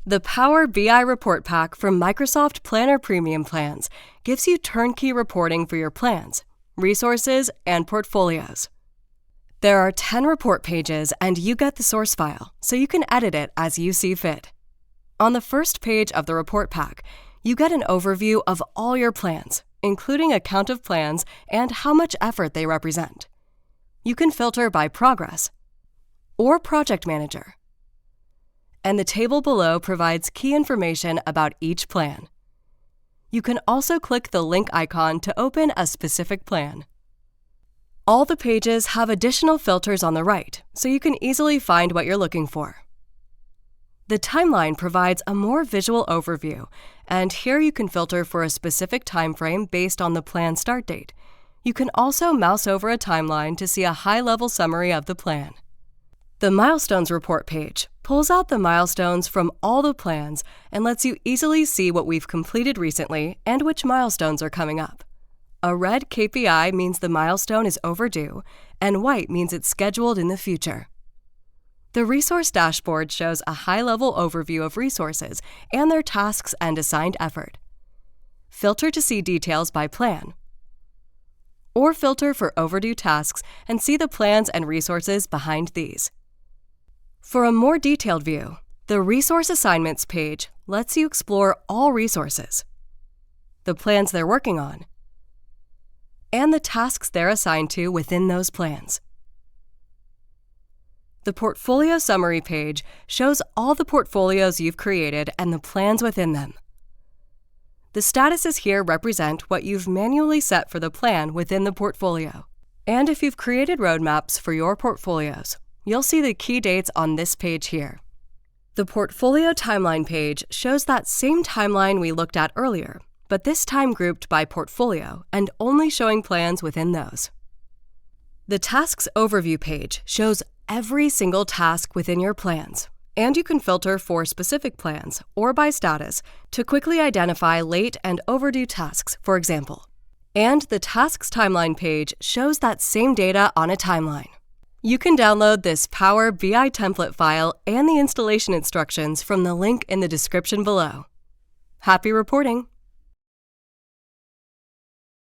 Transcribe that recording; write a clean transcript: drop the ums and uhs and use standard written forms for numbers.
The Power BI Report Pack from Microsoft Planner Premium Plans gives you turnkey reporting for your plans, resources, and portfolios. There are 10 report pages and you get the source file, so you can edit it as you see fit. On the first page of the report pack, you get an overview of all your plans, including a count of plans and how much effort they represent. You can filter by progress or project manager. And the table below provides key information about each plan. You can also click the link icon to open a specific plan. All the pages have additional filters on the right, so you can easily find what you're looking for. The timeline provides a more visual overview, and here you can filter for a specific time frame based on the plan start date. You can also mouse over a timeline to see a high-level summary of the plan. The Milestones report page pulls out the milestones from all the plans and lets you easily see what we've completed recently and which milestones are coming up. A red KPI means the milestone is overdue, and white means it's scheduled in the future. The Resource Dashboard shows a high-level overview of resources and their tasks and assigned effort. Filter to see details by plan, or filter for overdue tasks and see the plans and resources behind these. For a more detailed view, the Resource Assignments page lets you explore all resources, the plans they're working on, and the tasks they're assigned to within those plans. The Portfolio Summary page shows all the portfolios you've created and the plans within them. The statuses here represent what you've manually set for the plan within the portfolio. And if you've created roadmaps for your portfolios, you'll see the key dates on this page here. The Portfolio Timeline page shows that same timeline we looked at earlier, but this time grouped by portfolio and only showing plans within those. The Tasks Overview page shows every single task within your plans, and you can filter for specific plans or by status to quickly identify late and overdue tasks, for example. And the Tasks Timeline page shows that same data on a timeline. You can download this Power BI template file and the installation instructions from the link in the description below. Happy reporting!